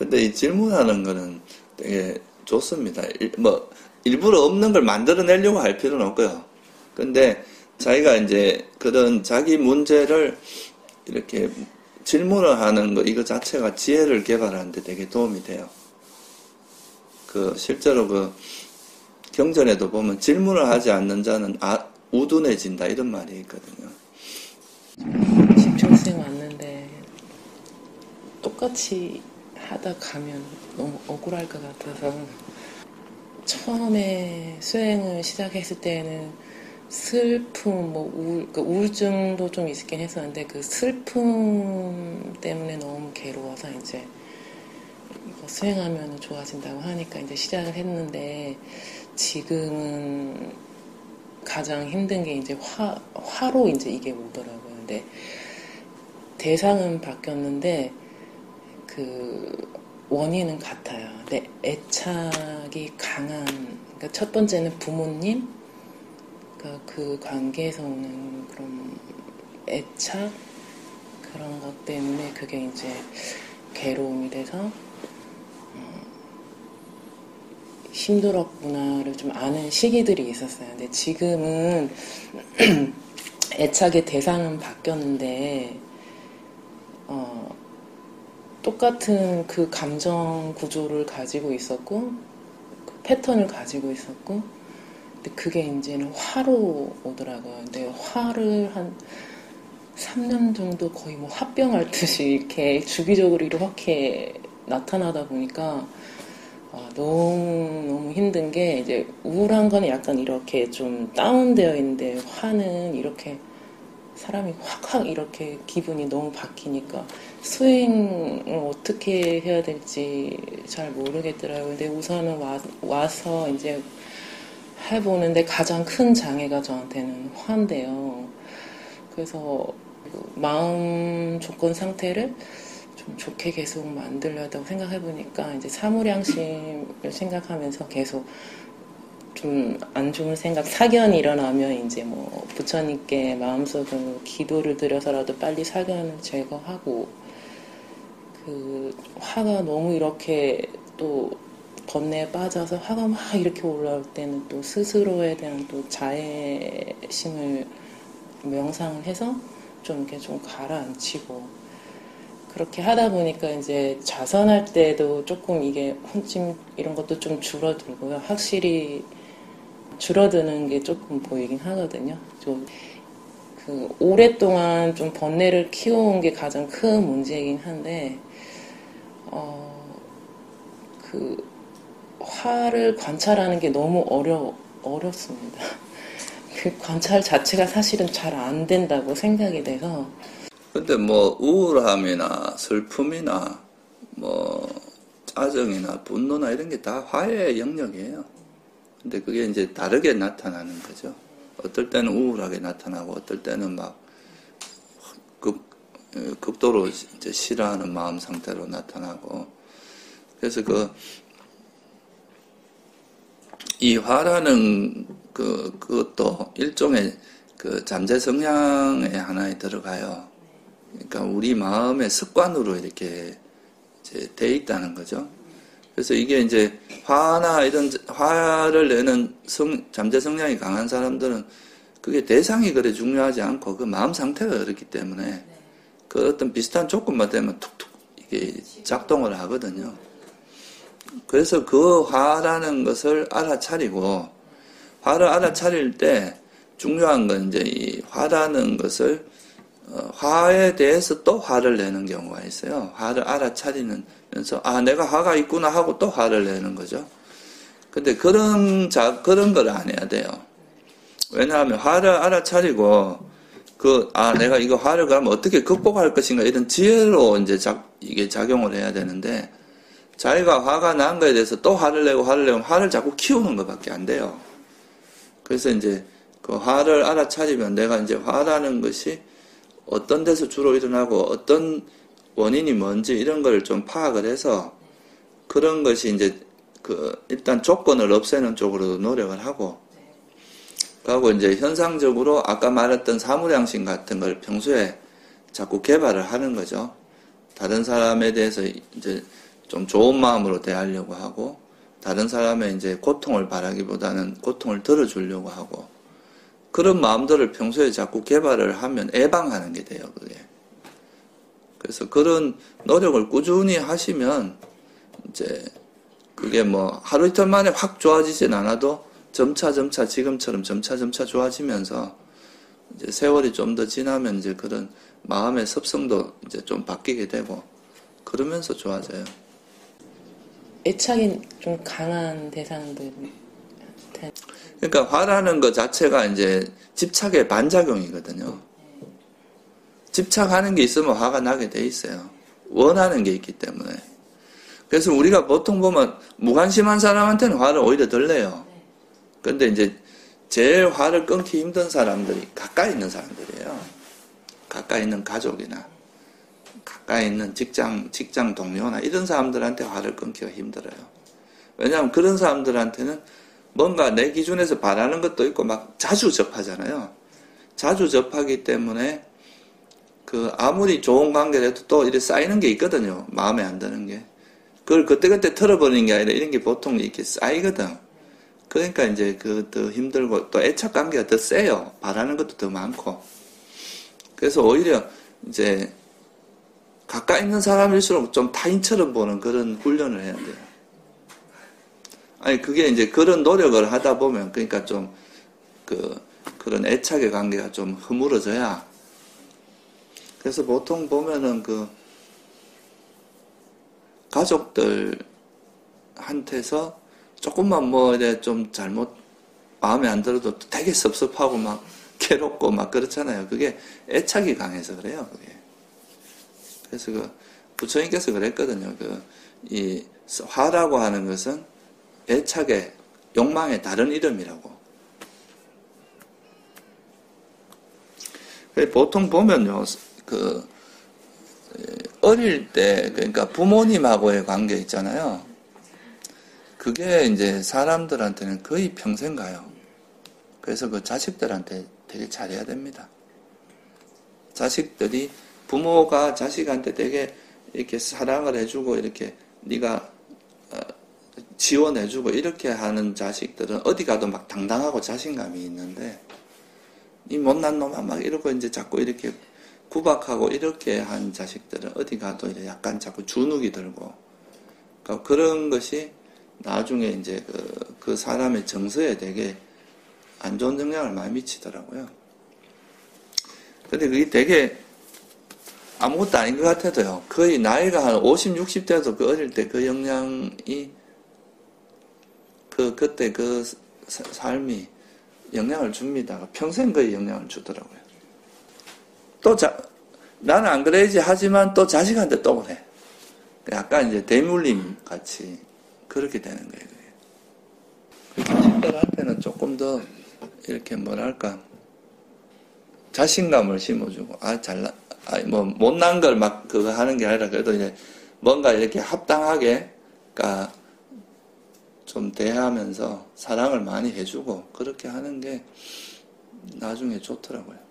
근데 이 질문하는 거는 되게 좋습니다. 뭐, 일부러 없는 걸 만들어내려고 할 필요는 없고요. 근데 자기가 이제 그런 자기 문제를 이렇게 질문을 하는 거, 이거 자체가 지혜를 개발하는데 되게 도움이 돼요. 실제로 경전에도 보면 질문을 하지 않는 자는 우둔해진다, 이런 말이 있거든요. 집중쌤 왔는데 똑같이 하다 가면 너무 억울할 것 같아서 처음에 수행을 시작했을 때는 슬픔, 우울증도 좀 있긴 했었는데 그 슬픔 때문에 너무 괴로워서 이제 이거 수행하면 좋아진다고 하니까 이제 시작을 했는데 지금은 가장 힘든 게 이제 화로 이제 이게 오더라고요. 근데 대상은 바뀌었는데 그 원인은 같아요. 근데 애착이 강한, 그러니까 첫 번째는 부모님, 그러니까 그 관계에서 오는 그런 애착 그런 것 때문에 그게 이제 괴로움이 돼서 힘들었구나를 좀 아는 시기들이 있었어요. 근데 지금은 애착의 대상은 바뀌었는데 똑같은 그 감정 구조를 가지고 있었고 그 패턴을 가지고 있었고 근데 그게 이제는 화로 오더라고요. 근데 화를 한 3년 정도 거의 뭐 화병 앓듯이 이렇게 주기적으로 이렇게 나타나다 보니까 너무 힘든 게 이제 우울한 거는 약간 이렇게 좀 다운되어 있는데 화는 이렇게 사람이 확 이렇게 기분이 너무 바뀌니까 수행을 어떻게 해야 될지 잘 모르겠더라고요. 근데 우선은 와서 이제 해보는데 가장 큰 장애가 저한테는 화인데요. 그래서 마음 조건 상태를 좀 좋게 계속 만들려고 생각해보니까 이제 사무량심을 생각하면서 계속 좀 안 좋은 생각, 사견이 일어나면 이제 뭐 부처님께 마음속으로 기도를 드려서라도 빨리 사견을 제거하고 그 화가 너무 이렇게 또 번뇌에 빠져서 화가 막 이렇게 올라올 때는 또 스스로에 대한 또 자애심을 명상을 해서 좀 이렇게 좀 가라앉히고 그렇게 하다 보니까 이제 자선할 때도 조금 이게 혼침 이런 것도 좀 줄어들고요. 확실히 줄어드는 게 조금 보이긴 하거든요. 좀 오랫동안 좀 번뇌를 키워온 게 가장 큰 문제이긴 한데 그 화를 관찰하는 게 너무 어렵습니다. 그 관찰 자체가 사실은 잘 안 된다고 생각이 돼서. 근데 뭐 우울함이나 슬픔이나 뭐 짜증이나 분노나 이런 게 다 화의 영역이에요. 근데 그게 이제 다르게 나타나는 거죠. 어떨 때는 우울하게 나타나고 어떨 때는 막 극도로 이제 싫어하는 마음 상태로 나타나고. 그래서 이 화라는 그것도 일종의 잠재 성향의 하나에 들어가요. 그러니까 우리 마음의 습관으로 이렇게 이제 돼 있다는 거죠. 그래서 이게 이제 화나 이런 화를 내는 잠재 성향이 강한 사람들은 그게 대상이 그래 중요하지 않고 그 마음 상태가 그렇기 때문에 그 어떤 비슷한 조건만 되면 툭툭 이게 작동을 하거든요. 그래서 그 화라는 것을 알아차리고 화를 알아차릴 때 중요한 건 이제 이 화라는 것을 화에 대해서 또 화를 내는 경우가 있어요. 화를 알아차리면서 내가 화가 있구나 하고 또 화를 내는 거죠. 근데 그런 걸 안 해야 돼요. 왜냐하면 화를 알아차리고 내가 이거 화를 그러면 어떻게 극복할 것인가 이런 지혜로 이제 이게 작용을 해야 되는데 자기가 화가 난 거에 대해서 또 화를 내고 화를 자꾸 키우는 것밖에 안 돼요. 그래서 이제 그 화를 알아차리면 내가 이제 화라는 것이 어떤 데서 주로 일어나고 어떤 원인이 뭔지 이런 걸 좀 파악을 해서 그런 것이 이제 일단 조건을 없애는 쪽으로 노력을 하고 그리고 이제 현상적으로 아까 말했던 사무량심 같은 걸 평소에 자꾸 개발을 하는 거죠. 다른 사람에 대해서 이제 좀 좋은 마음으로 대하려고 하고, 다른 사람의 이제 고통을 바라기보다는 고통을 덜어주려고 하고, 그런 마음들을 평소에 자꾸 개발을 하면 예방하는 게 돼요, 그게. 그래서 그런 노력을 꾸준히 하시면, 이제, 그게 뭐, 하루 이틀 만에 확 좋아지진 않아도, 점차 지금처럼 점차 좋아지면서, 이제 세월이 좀 더 지나면 이제 그런 마음의 습성도 이제 좀 바뀌게 되고, 그러면서 좋아져요. 애착이 좀 강한 대상들. 그러니까 화라는 것 자체가 이제 집착의 반작용이거든요. 집착하는 게 있으면 화가 나게 돼 있어요. 원하는 게 있기 때문에. 그래서 우리가 보통 보면 무관심한 사람한테는 화를 오히려 덜 내요. 근데 이제 제일 화를 끊기 힘든 사람들이 가까이 있는 사람들이에요. 가까이 있는 가족이나 가까이 있는 직장 동료나 이런 사람들한테 화를 끊기가 힘들어요. 왜냐하면 그런 사람들한테는 뭔가 내 기준에서 바라는 것도 있고 막 자주 접하잖아요. 자주 접하기 때문에 그 아무리 좋은 관계라도 또 이렇게 쌓이는 게 있거든요. 마음에 안 드는 게. 그걸 그때그때 털어버리는 게 아니라 이런 게 보통 이렇게 쌓이거든. 그러니까 이제 그 더 힘들고 또 애착 관계가 더 세요. 바라는 것도 더 많고. 그래서 오히려 이제 가까이 있는 사람일수록 좀 타인처럼 보는 그런 훈련을 해야 돼요. 아니 그게 이제 그런 노력을 하다 보면 그러니까 좀 그런 애착의 관계가 좀 허물어져야. 그래서 보통 보면은 그 가족들한테서 조금만 뭐 이래 좀 잘못 마음에 안 들어도 되게 섭섭하고 막 괴롭고 막 그렇잖아요. 그게 애착이 강해서 그래요. 그게. 그래서 그 부처님께서 그랬거든요. 이 화라고 하는 것은 애착의 욕망의 다른 이름이라고. 보통 보면요, 어릴 때, 그러니까 부모님하고의 관계 있잖아요. 그게 이제 사람들한테는 거의 평생 가요. 그래서 그 자식들한테 되게 잘해야 됩니다. 자식들이 부모가 자식한테 되게 이렇게 사랑을 해주고 이렇게 네가 지원해주고 이렇게 하는 자식들은 어디 가도 막 당당하고 자신감이 있는데 이 못난 놈아 막 이러고 이제 자꾸 이렇게 구박하고 이렇게 한 자식들은 어디 가도 이제 약간 자꾸 주눅이 들고 그러니까 그런 것이 나중에 이제 그 사람의 정서에 되게 안 좋은 영향을 많이 미치더라고요. 근데 그게 되게 아무것도 아닌 것 같아도요. 거의 나이가 한 50, 60 돼서 그 어릴 때 그 영향이 그때 그 삶이 영향을 줍니다. 평생 거의 영향을 주더라고요. 또 나는 안 그래야지 하지만 또 자식한테 또 그래. 약간 이제 대물림 같이 그렇게 되는 거예요. 자식들한테는 조금 더 이렇게 뭐랄까 자신감을 심어주고 뭐 못난 걸 막 그거 하는 게 아니라 그래도 이제 뭔가 이렇게 합당하게 그러니까 좀 대하면서 사랑을 많이 해주고 그렇게 하는 게 나중에 좋더라고요.